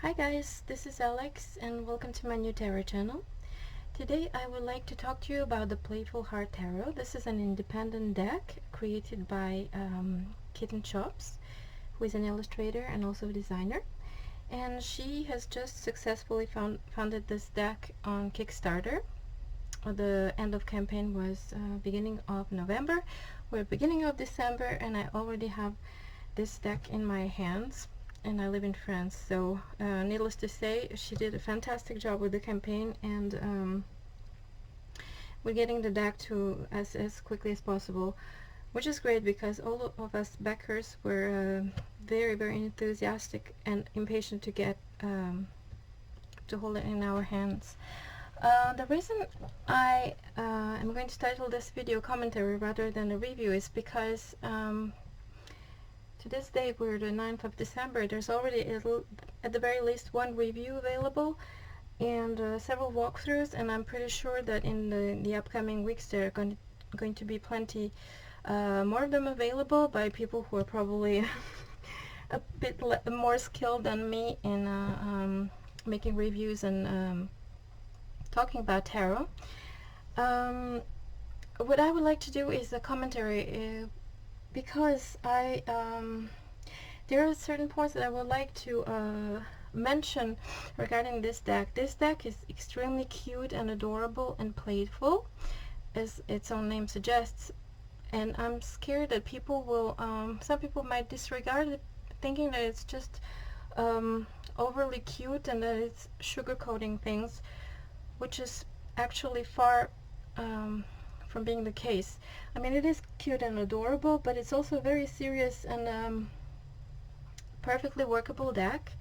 Hi guys, this is Alex and welcome to my new tarot channel. Today I would like to talk to you about the Playful Heart Tarot. This is an independent deck created by Kitten Chops, who is an illustrator and also a designer. And she has just successfully founded this deck on Kickstarter. The end of campaign was beginning of November. We're beginning of December and I already have this deck in my hands. And I live in France, so needless to say, she did a fantastic job with the campaign, and we're getting the deck to as quickly as possible, which is great because all of us backers were very enthusiastic and impatient to get to hold it in our hands. The reason I am going to title this video commentary rather than a review is because to this day, we're the 9th of December, there's already at the very least one review available and several walkthroughs, and I'm pretty sure that in the upcoming weeks there are going to be plenty more of them available by people who are probably a bit more skilled than me in making reviews and talking about tarot. What I would like to do is a commentary because there are certain points that I would like to mention regarding this deck. This deck is extremely cute and adorable and playful, as its own name suggests, and I'm scared that people will, some people might disregard it, thinking that it's just overly cute and that it's sugarcoating things, which is actually far from being the case. I mean, it is cute and adorable, but it's also very serious and perfectly workable deck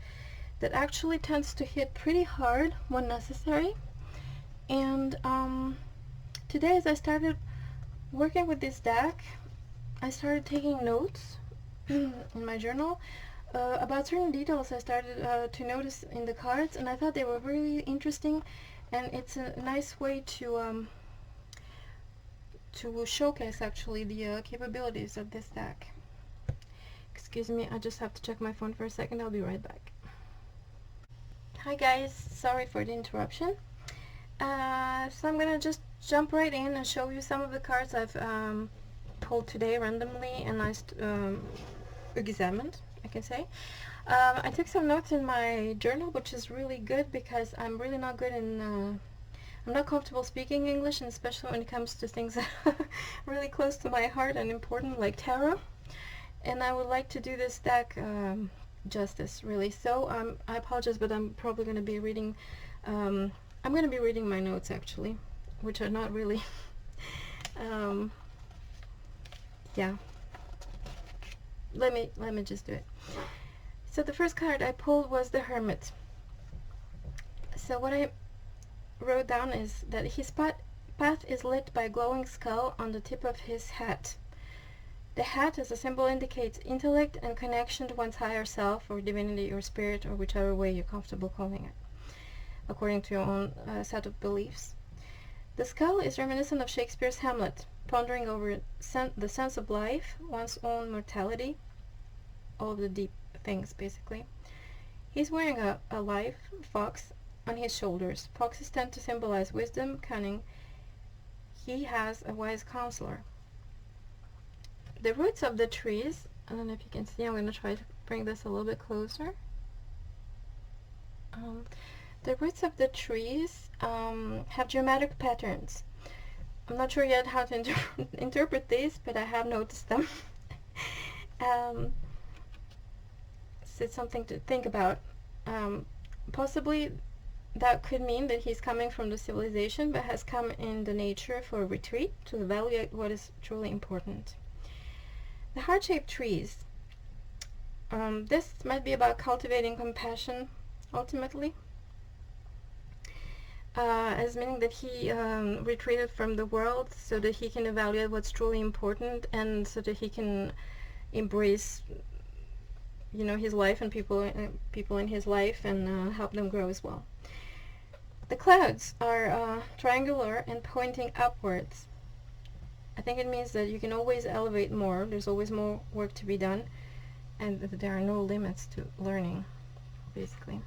that actually tends to hit pretty hard when necessary. And today, as I started working with this deck, I started taking notes in my journal about certain details I started to notice in the cards, and I thought they were really interesting, and it's a nice way to showcase actually the capabilities of this deck. Excuse me, I just have to check my phone for a second. I'll be right back. Hi guys, sorry for the interruption. So I'm gonna just jump right in and show you some of the cards I've pulled today randomly and I examined, I can say. I took some notes in my journal, which is really good because I'm really not good in I'm not comfortable speaking English, and especially when it comes to things that are really close to my heart and important, like tarot. And I would like to do this deck justice, really. So I apologize, but I'm probably going to be reading. I'm going to be reading my notes actually, which are not really. Yeah. Let me just do it. So the first card I pulled was the Hermit. So what I wrote down is that his path is lit by a glowing skull on the tip of his hat. The hat as a symbol indicates intellect and connection to one's higher self or divinity or spirit, or whichever way you're comfortable calling it, according to your own set of beliefs. The skull is reminiscent of Shakespeare's Hamlet, pondering over the sense of life, one's own mortality, all of the deep things basically. He's wearing a live fox on his shoulders. Foxes tend to symbolize wisdom, cunning. He has a wise counselor. The roots of the trees, I don't know if you can see, I'm going to try to bring this a little bit closer. The roots of the trees have geometric patterns. I'm not sure yet how to interpret these, but I have noticed them. So it's something to think about. Possibly that could mean that he's coming from the civilization but has come in the nature for a retreat to evaluate what is truly important. The heart-shaped trees. This might be about cultivating compassion ultimately, as meaning that he retreated from the world so that he can evaluate what's truly important and so that he can embrace, you know, his life and people in his life and help them grow as well. The clouds are triangular and pointing upwards. I think it means that you can always elevate more. There's always more work to be done, and that there are no limits to learning, basically.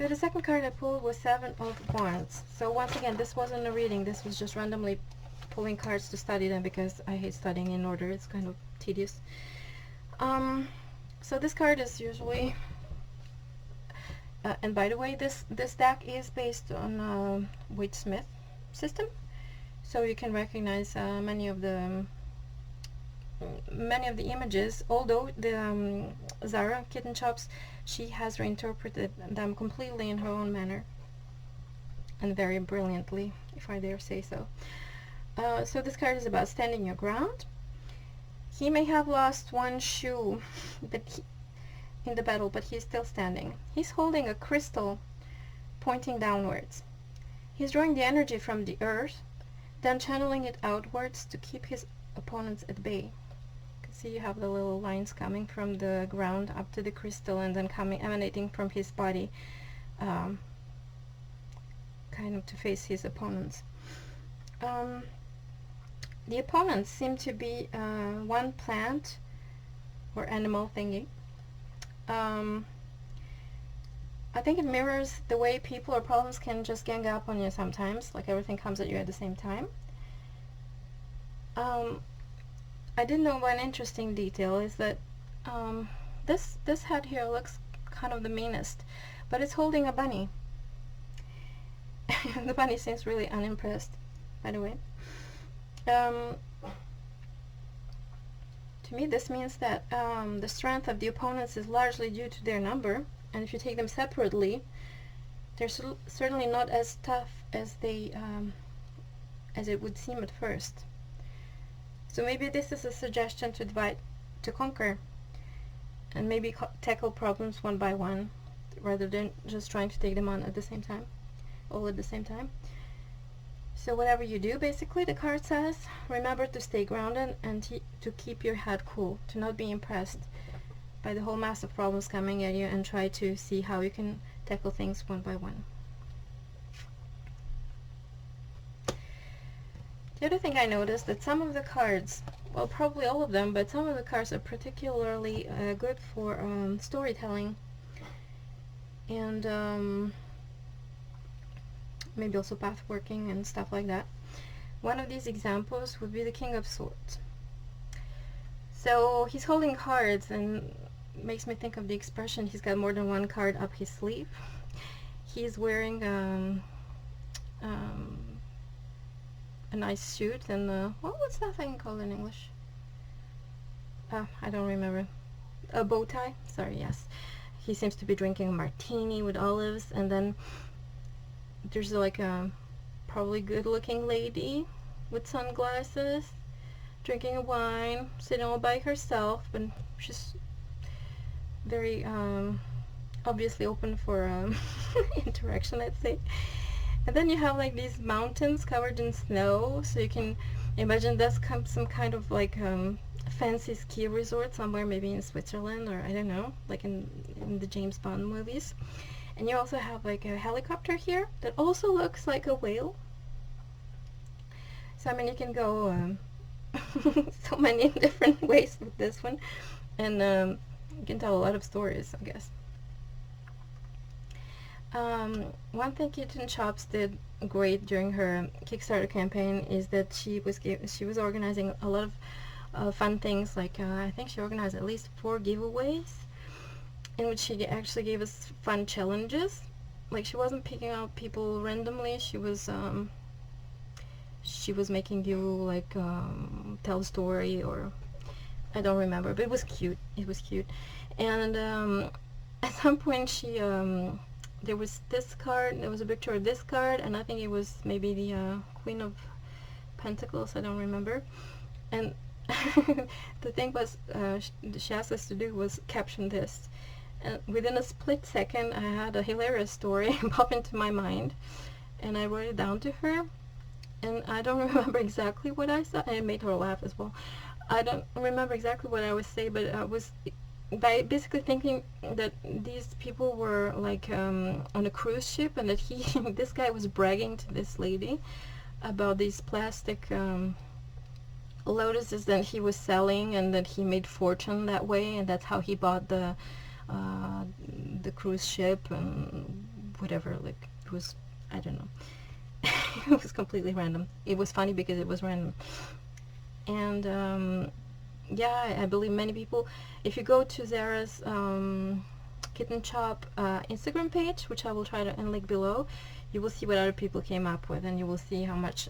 So the second card I pulled was Seven of Wands. So once again, this wasn't a reading. This was just randomly pulling cards to study them because I hate studying in order. It's kind of tedious. So this card is usually, and by the way, this deck is based on Waite-Smith system, so you can recognize many of the images. Although the Zara Kitten Chops, she has reinterpreted them completely in her own manner, and very brilliantly, if I dare say so. So this card is about standing your ground. He may have lost one shoe in the battle, but he's still standing. He's holding a crystal pointing downwards. He's drawing the energy from the earth, then channeling it outwards to keep his opponents at bay. You can see you have the little lines coming from the ground up to the crystal, and then emanating from his body, kind of to face his opponents. The opponents seem to be one plant or animal thingy. I think it mirrors the way people or problems can just gang up on you sometimes, like everything comes at you at the same time. I did know one interesting detail is that this head here looks kind of the meanest, but it's holding a bunny. The bunny seems really unimpressed, by the way. To me, this means that the strength of the opponents is largely due to their number, and if you take them separately, they're certainly not as tough as they as it would seem at first. So maybe this is a suggestion to divide to conquer, and maybe tackle problems one by one, rather than just trying to take them on at the same time, all at the same time. So whatever you do, basically, the card says, remember to stay grounded and to keep your head cool, to not be impressed by the whole mass of problems coming at you, and try to see how you can tackle things one by one. The other thing I noticed that some of the cards, well, probably all of them, but some of the cards are particularly good for storytelling, and maybe also path working and stuff like that. One of these examples would be the King of Swords. So he's holding cards, and makes me think of the expression, he's got more than one card up his sleeve. He's wearing a nice suit and what's that thing called in English? I don't remember. A bow tie? Sorry, yes. He seems to be drinking a martini with olives, and then there's like a probably good-looking lady with sunglasses drinking a wine, sitting all by herself, but she's very obviously open for interaction, I'd say. And then you have like these mountains covered in snow, so you can imagine that's some kind of like fancy ski resort somewhere, maybe in Switzerland, or I don't know, like in the James Bond movies. And you also have like a helicopter here that also looks like a whale. So I mean, you can go so many different ways with this one, and you can tell a lot of stories, I guess. One thing Kitten Chops did great during her Kickstarter campaign is that she was organizing a lot of fun things. Like I think she organized at least 4 giveaways, in which she actually gave us fun challenges. Like, she wasn't picking out people randomly. She was making you like tell a story, or I don't remember, but it was cute. It was cute. And at some point she there was this card. There was a picture of this card, and I think it was maybe the Queen of Pentacles. I don't remember. And the thing was, she asked us to do was caption this. And within a split second, I had a hilarious story pop into my mind, and I wrote it down to her. And I don't remember exactly what I said. It made her laugh as well. I don't remember exactly what I was saying, but I was by basically thinking that these people were like on a cruise ship, and that this guy was bragging to this lady about these plastic lotuses that he was selling, and that he made fortune that way, and that's how he bought the cruise ship, and whatever, like it was, I don't know. It was completely random. It was funny because it was random. And yeah, I believe many people, if you go to Zara's Kitten Shop Instagram page, which I will try to link below, you will see what other people came up with, and you will see how much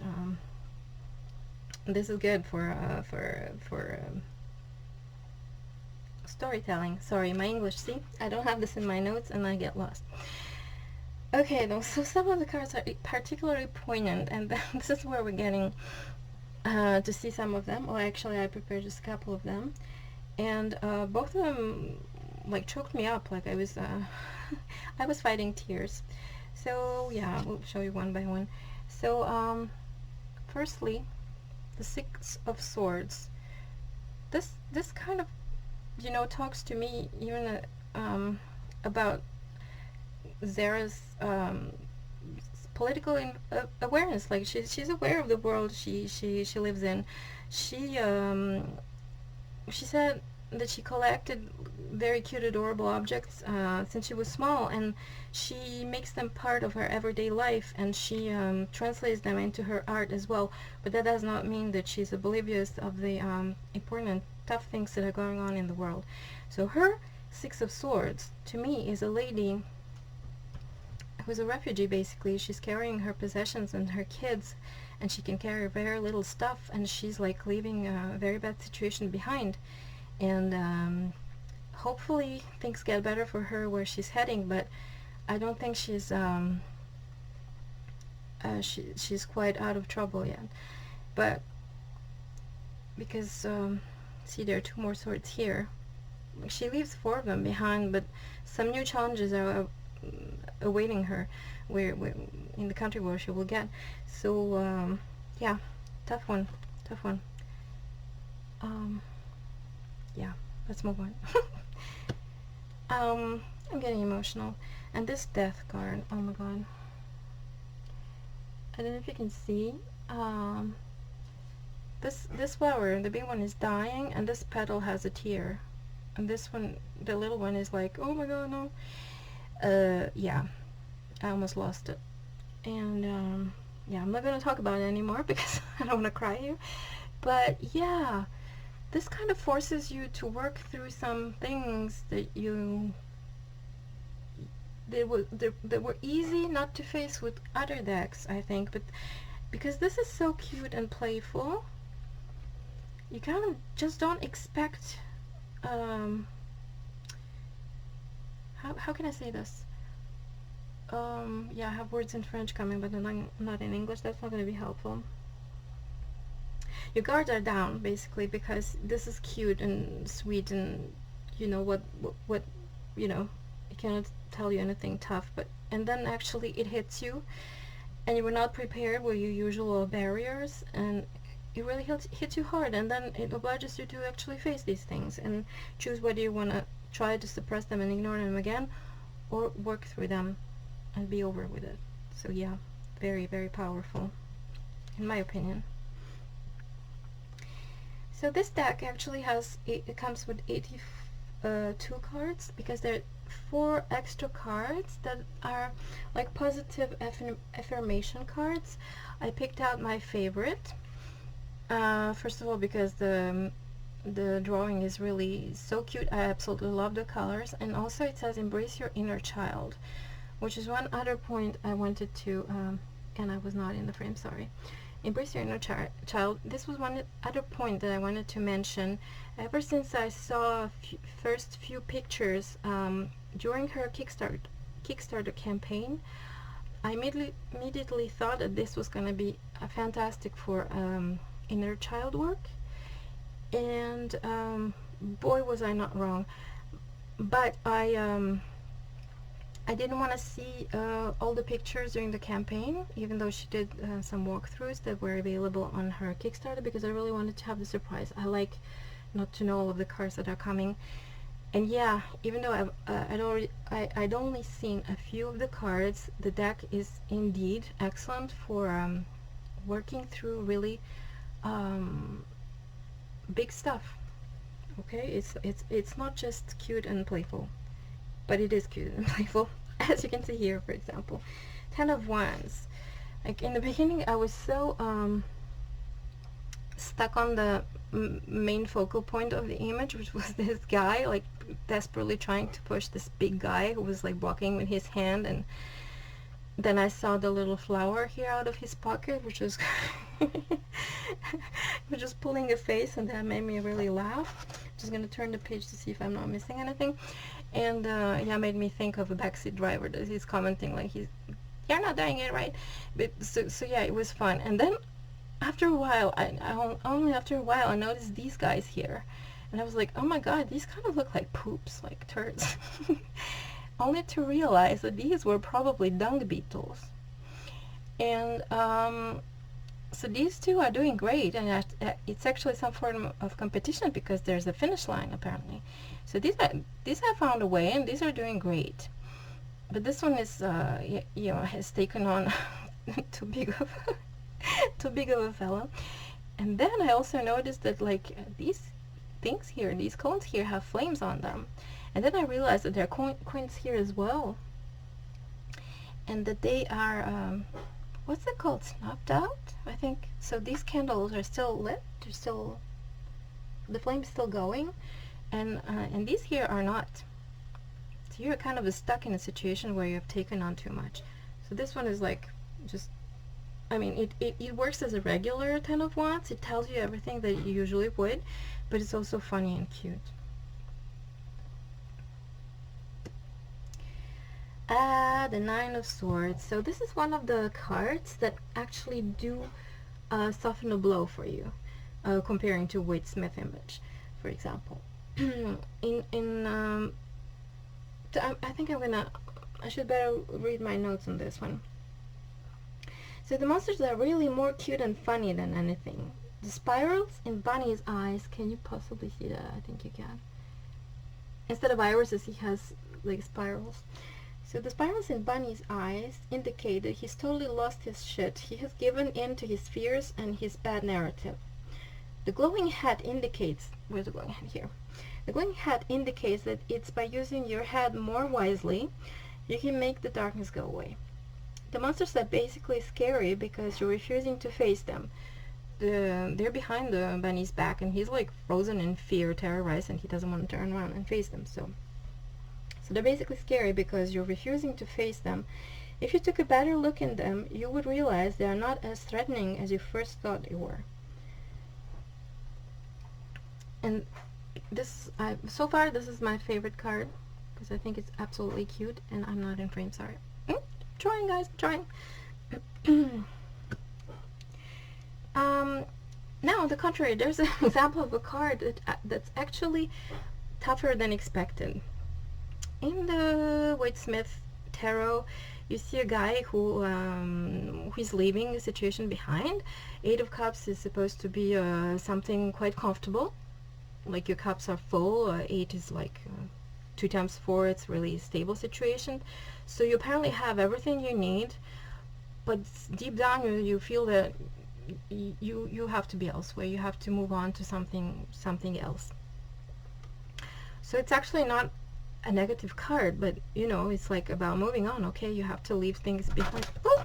this is good for storytelling. Sorry, my English. See, I don't have this in my notes, and I get lost. Okay, though, so some of the cards are particularly poignant, and this is where we're getting to see some of them. Well, actually, I prepared just a couple of them, and both of them like choked me up. Like I was I was fighting tears. So yeah, we'll show you one by one. So firstly, the Six of Swords. This kind of, you know, talks to me even about Zara's political awareness. Like she's aware of the world she lives in. She said that she collected very cute, adorable objects since she was small, and she makes them part of her everyday life, and she translates them into her art as well. But that does not mean that she's oblivious of the important and tough things that are going on in the world. So her Six of Swords, to me, is a lady who's a refugee. Basically, she's carrying her possessions and her kids, and she can carry very little stuff, and she's like leaving a very bad situation behind. And hopefully things get better for her where she's heading, but I don't think she's she's quite out of trouble yet. But because see, there are two more swords here. She leaves 4 of them behind, but some new challenges are awaiting her where in the country where she will get. So yeah, tough one. Yeah, let's move on. I'm getting emotional. And this Death card, oh my god, I don't know if you can see, this flower, the big one, is dying, and this petal has a tear, and this one, the little one, is like, oh my god, no. Yeah, I almost lost it. And yeah, I'm not gonna talk about it anymore because I don't want to cry here. But yeah, this kind of forces you to work through some things that that were easy not to face with other decks, I think. But because this is so cute and playful, you kind of just don't expect how can I say this? Yeah, I have words in French coming, but not in English. That's not going to be helpful. Your guards are down, basically, because this is cute and sweet, and you know what you know, it cannot tell you anything tough. But and then actually it hits you, and you were not prepared with your usual barriers, and it really hits you hard, and then it obliges you to actually face these things and choose whether you want to try to suppress them and ignore them again, or work through them and be over with it. So yeah, very, very powerful, in my opinion. So this deck actually has, it comes with 82 cards, because there are 4 extra cards that are like positive affirmation cards. I picked out my favorite. First of all, because the drawing is really so cute. I absolutely love the colors, and also it says embrace your inner child, which is one other point I wanted to and I was not in the frame, sorry. Embrace your inner child. This was one other point that I wanted to mention. Ever since I saw first few pictures during her Kickstarter campaign, I immediately thought that this was going to be fantastic for inner child work, and boy, was I not wrong. But I didn't want to see all the pictures during the campaign, even though she did some walkthroughs that were available on her Kickstarter, because I really wanted to have the surprise. I like not to know all of the cards that are coming. And yeah, even though I'd only seen a few of the cards, the deck is indeed excellent for working through really big stuff. Okay, it's not just cute and playful, but it is cute and playful. as you can see here, for example. 10 of Wands. Like in the beginning, I was so stuck on the main focal point of the image, which was this guy like desperately trying to push this big guy who was like blocking with his hand, and then I saw the little flower here out of his pocket, which was which was pulling a face, and that made me really laugh. Just gonna turn the page to see if I'm not missing anything. And yeah, made me think of a backseat driver that he's commenting like you're not doing it right. But so yeah, it was fun. And then after a while, only after a while, I noticed these guys here, and I was like, oh my god, these kind of look like poops, like turds. Only to realize that these were probably dung beetles. And so these two are doing great, and it's actually some form of competition because there's a finish line apparently. So these have found a way, and these are doing great. But this one is, you know, has taken on too big of a fellow. And then I also noticed that like these things here, these cones here, have flames on them. And then I realized that there are coins here as well, and that they are what's it called, snuffed out, I think. So these candles are still lit, they're still, the flame's still going, and these here are not. So you're kind of stuck in a situation where you've taken on too much. So this one is like just, I mean, it works as a regular 10 of Wands. It tells you everything that you usually would, but it's also funny and cute. The 9 of Swords. So this is one of the cards that actually do soften a blow for you, comparing to Wade Smith image, for example. I think I should better read my notes on this one. So the monsters are really more cute and funny than anything. The spirals in Bunny's eyes, can you possibly see that? I think you can. Instead of irises, he has like spirals. So the spirals in Bunny's eyes indicate that he's totally lost his shit. He has given in to his fears and his bad narrative. The glowing hat indicates, where's the glowing hat here? The glowing hat indicates that it's by using your head more wisely, you can make the darkness go away. The monsters are basically scary because you're refusing to face them. They're behind the Bunny's back, and he's like frozen in fear, terrorized, and he doesn't want to turn around and face them. So they're basically scary because you're refusing to face them. If you took a better look in them, you would realize they are not as threatening as you first thought they were. And this, so far, this is my favorite card because I think it's absolutely cute, and I'm not in frame, sorry. Trying, guys, trying. Now, on the contrary, there's an example of a card that's actually tougher than expected. In the Wade Smith tarot, you see a guy who's leaving a situation behind. 8 of Cups is supposed to be something quite comfortable, like your cups are full. 8 is like 2 times 4, it's really a stable situation. So you apparently have everything you need, but deep down you feel that you have to be elsewhere. You have to move on to something else. So it's actually not a negative card, but you know, it's like about moving on. Okay, you have to leave things behind. Oh,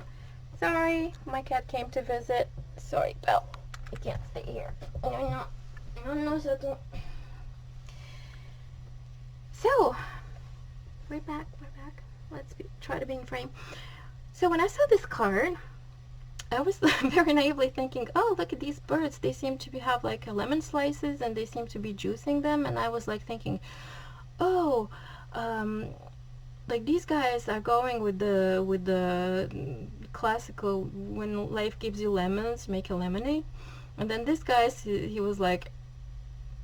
sorry, my cat came to visit. Sorry, Belle, you can't stay here. No, so we're back. Let's try to be in frame. So when I saw this card, I was very naively thinking, oh, look at these birds, they seem to have like lemon slices and they seem to be juicing them, and I was like thinking, oh, like these guys are going with the classical, when life gives you lemons, make a lemonade. And then this guy, he was like,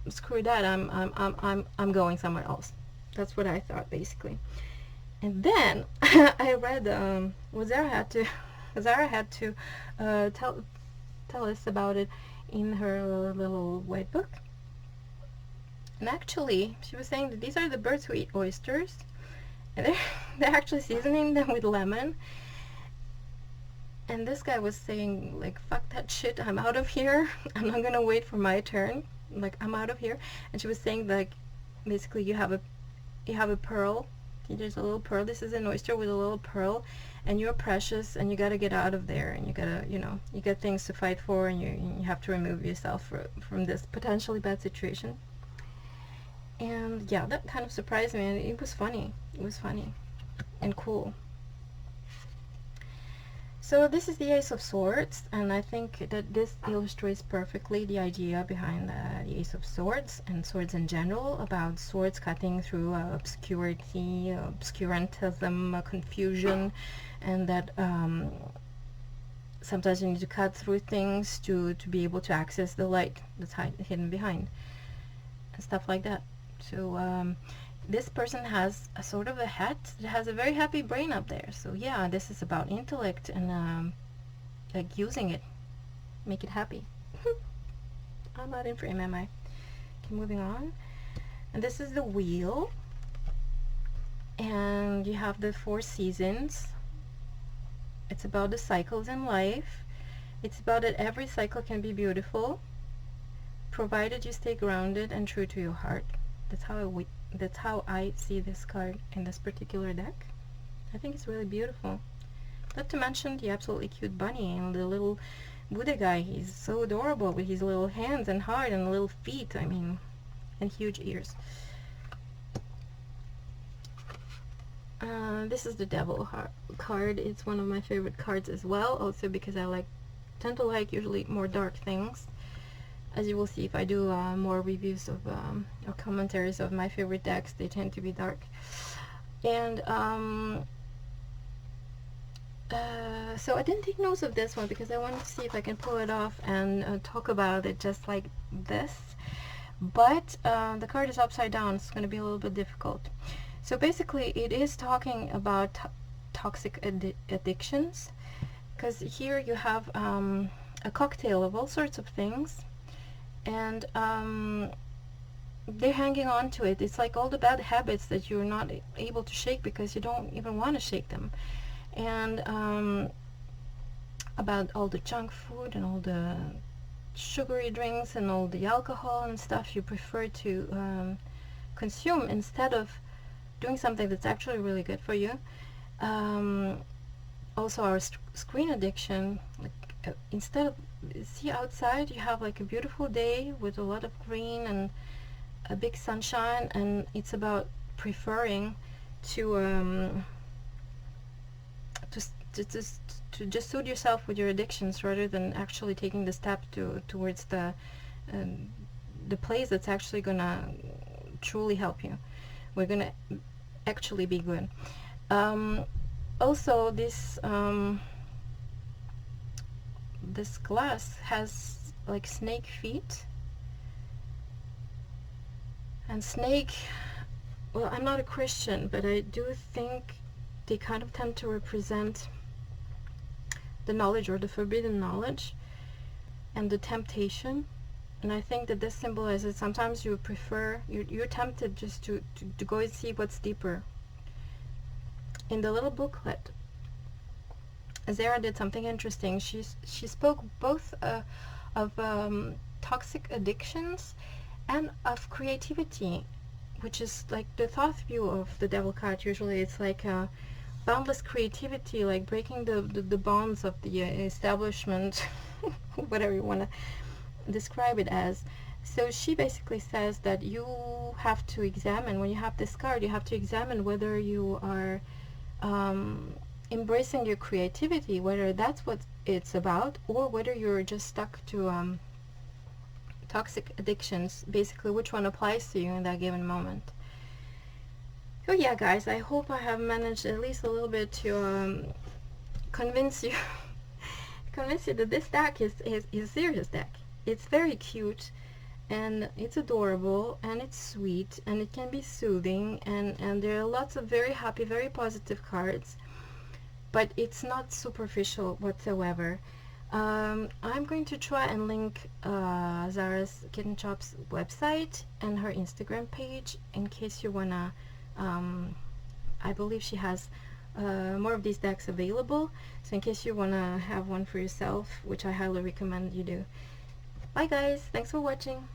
screw that, I'm going somewhere else. That's what I thought, basically. And then I read what Zara had to tell us about it in her little white book. And actually, she was saying that these are the birds who eat oysters, and they're actually seasoning them with lemon. And this guy was saying, like, fuck that shit, I'm out of here. I'm not gonna wait for my turn. Like, I'm out of here. And she was saying, like, basically you have a pearl, there's a little pearl. This is an oyster with a little pearl, and you're precious, and you gotta get out of there, and you gotta, you know, you got things to fight for, and you have to remove yourself from this potentially bad situation. And yeah, that kind of surprised me, and it was funny. It was funny and cool. So this is the Ace of Swords, and I think that this illustrates perfectly the idea behind the Ace of Swords and swords in general, about swords cutting through obscurity, obscurantism, confusion, and that sometimes you need to cut through things to be able to access the light that's hidden behind, and stuff like that. So this person has a sort of a hat that has a very happy brain up there. So yeah, this is about intellect and like using it, make it happy. I'm not in frame, am I? Okay, moving on. And this is the wheel, and you have the 4 seasons. It's about the cycles in life. It's about that every cycle can be beautiful, provided you stay grounded and true to your heart. That's how I see this card in this particular deck. I think it's really beautiful. Not to mention the absolutely cute bunny and the little Buddha guy. He's so adorable with his little hands and heart and little feet, I mean, and huge ears. This is the Devil card. It's one of my favorite cards as well, also because I tend to like usually more dark things. As you will see, if I do more reviews of or commentaries of my favorite decks, they tend to be dark. And so I didn't take notes of this one because I wanted to see if I can pull it off and talk about it just like this. But the card is upside down, so it's going to be a little bit difficult. So basically, it is talking about toxic addictions, because here you have a cocktail of all sorts of things, and they're hanging on to it. It's like all the bad habits that you're not able to shake because you don't even want to shake them, and about all the junk food and all the sugary drinks and all the alcohol and stuff you prefer to consume instead of doing something that's actually really good for you. Also our screen addiction, like instead of, see outside you have like a beautiful day with a lot of green and a big sunshine, and it's about preferring to just soothe yourself with your addictions rather than actually taking the step towards the place that's actually gonna truly help you. We're gonna actually be good. Also, this this glass has like snake feet, and snake, well, I'm not a Christian, but I do think they kind of tend to represent the knowledge, or the forbidden knowledge, and the temptation. And I think that this symbolizes sometimes you prefer, you're tempted just to go and see what's deeper. In the little booklet, Zara did something interesting. She spoke both of toxic addictions and of creativity, which is like the thought view of the devil card. Usually it's like boundless creativity, like breaking the bonds of the establishment, whatever you want to describe it as. So she basically says that you have to examine, when you have this card, you have to examine whether you are embracing your creativity, whether that's what it's about, or whether you're just stuck to toxic addictions, basically which one applies to you in that given moment. So yeah, guys, I hope I have managed at least a little bit to convince you that this deck is a serious deck. It's very cute, and it's adorable, and it's sweet, and it can be soothing, and there are lots of very happy, very positive cards, but it's not superficial whatsoever. I'm going to try and link Zara's Kitten Shop's website and her Instagram page in case you wanna, I believe she has more of these decks available, so in case you wanna have one for yourself, which I highly recommend you do. Bye guys, thanks for watching.